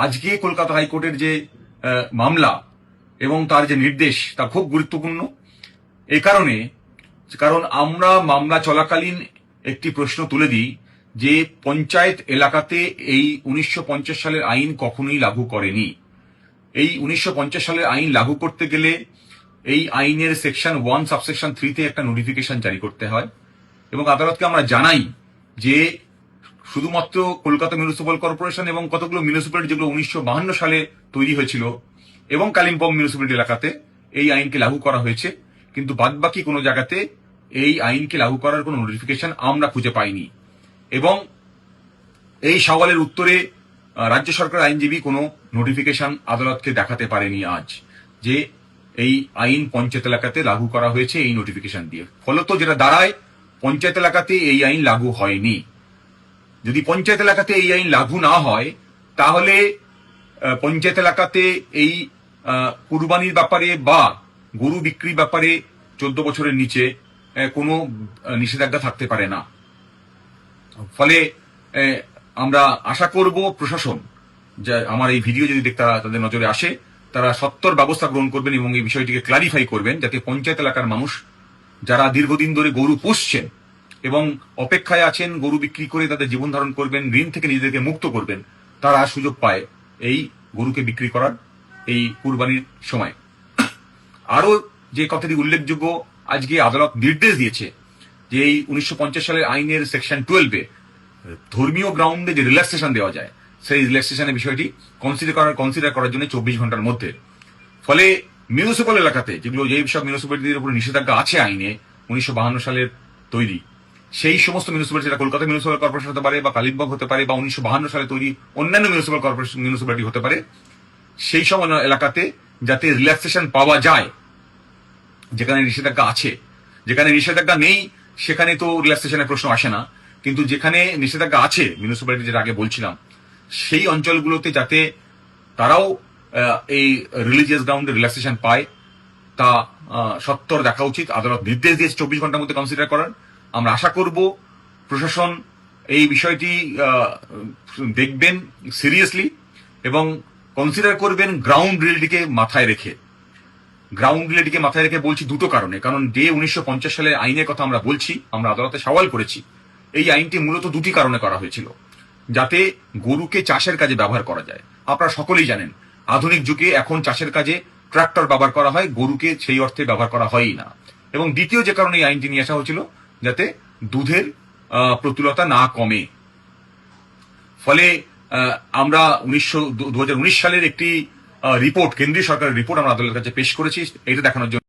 আজকে কলকাতা হাইকোর্টের যে মামলা এবং তার যে নির্দেশ তা খুব গুরুত্বপূর্ণ। এই কারণ আমরা মামলা চলাকালীন একটি প্রশ্ন তুলে দিই যে পঞ্চায়েত এলাকাতে এই 1950 সালের আইন কখনোই লাগু করেনি। এই 1950 সালের আইন লাগু করতে গেলে এই আইনের সেকশন 1 সাবসেকশন 3 একটা নোটিফিকেশন জারি করতে হয় এবং আদালতকে আমরা জানাই যে শুধুমাত্র কলকাতা মিউনিসিপ্যাল কর্পোরেশন এবং কতগুলো মিউনিসিপ্যালিটি যেগুলো 1952 সালে তৈরি হয়েছিল এবং কালিম্পং মিউনিসিপ্যালিটি এলাকাতে এই আইনকে লাগু করা হয়েছে, কিন্তু বাদবাকি কোনো জায়গাতে এই আইনকে লাগু করার কোনো নোটিফিকেশন আমরা খুঁজে পাইনি। এবং এই সওয়ালের উত্তরে রাজ্য সরকার আইনজীবী কোনো নোটিফিকেশন আদালতকে দেখাতে পারেনি আজ যে এই আইন পঞ্চায়েত এলাকাতে লাগু করা হয়েছে এই নোটিফিকেশন দিয়ে। ফলত যেটা দাঁড়ায়, পঞ্চায়েত এলাকাতে এই আইন লাগু হয়নি। যদি পঞ্চায়েত এলাকাতে এই আইন লাগু না হয় তাহলে পঞ্চায়েত এলাকাতে এই কুরবানির ব্যাপারে বা গরু বিক্রির ব্যাপারে 14 বছরের নিচে কোনো নিষেধাজ্ঞা থাকতে পারে না। ফলে আমরা আশা করব প্রশাসন, যে আমার এই ভিডিও যদি তাদের নজরে আসে, তারা সত্বর ব্যবস্থা গ্রহণ করবেন এবং এই বিষয়টিকে ক্লারিফাই করবেন, যাতে পঞ্চায়েত এলাকার মানুষ যারা দীর্ঘদিন ধরে গরু পুষছেন এবং অপেক্ষায় আছেন গরু বিক্রি করে তাদের জীবন ধারণ করবেন, ঋণ থেকে নিজেদেরকে মুক্ত করবেন, তারা সুযোগ পায় এই গরুকে বিক্রি করার এই কুরবানির সময়। আরো যে কথাটি উল্লেখযোগ্য, আজকে আদালত নির্দেশ দিয়েছে যে এই 1950 সালের আইনের সেকশন 12-এ ধর্মীয় গ্রাউন্ডে যে রিল্যাক্সেশন দেওয়া যায়, সেই রিল্যাক্সেশনের বিষয়টি কনসিডার করার জন্য 24 ঘন্টার মধ্যে। ফলে মিউনিসিপ্যাল এলাকাতে যেসব মিউনিসিপ্যালিটির উপর নিষেধাজ্ঞা আছে আইনে 1952 সালের তৈরি, সেই সমস্ত মিউনিসিপ্যালিটি, কলকাতা মিউনিসিপ্যাল কর্পোরেশন হতে পারে বা কালিম্পং হতে পারে বা 1952 সালে তৈরি অন্যান্য মিউনিসিপ্যালিটি হতে পারে, সেই সব এলাকাতে যাতে রিল্যাক্সেশন পাওয়া যায়। যেখানে নিষেধাজ্ঞা আছে, যেখানে নিষেধাজ্ঞা নেই সেখানে তো রিল্যাক্সেশনের প্রশ্ন আসে না, কিন্তু যেখানে নিষেধাজ্ঞা আছে মিউনিসিপ্যালিটি, যেটা আগে বলছিলাম, সেই অঞ্চলগুলোতে যাতে তারাও এই রিলিজিয়াস গ্রাউন্ডে রিল্যাক্সেশন পায় তা সত্বর দেখা উচিত। আদালত নির্দেশ দিয়েছে 24 ঘন্টার মধ্যে কনসিডার করার। আমরা আশা করব প্রশাসন এই বিষয়টি দেখবেন সিরিয়াসলি এবং কনসিডার করবেন গ্রাউন্ড রিয়েলিটিকে মাথায় রেখে। গ্রাউন্ড রিয়েলিটিকে মাথায় রেখে বলছি দুটো কারণে। কারণ যে 1950 সালের আইনের কথা আমরা বলছি, আমরা আদালতে সওয়াল করেছি, এই আইনটি মূলত দুটি কারণে করা হয়েছিল, যাতে গরুকে চাষের কাজে ব্যবহার করা যায়। আপনারা সকলেই জানেন আধুনিক যুগে এখন চাষের কাজে ট্রাক্টর ব্যবহার করা হয়, গরুকে সেই অর্থে ব্যবহার করা হয়ই না। এবং দ্বিতীয় যে কারণে এই আইনটি নিয়ে আসা হয়েছিল, যাতে দুধের প্রতুলতা না কমে। ফলে আমরা 2019 সালের একটি রিপোর্ট, কেন্দ্রীয় সরকারের রিপোর্ট আমরা আদালতের কাছে পেশ করেছি, এটা দেখানোর জন্য।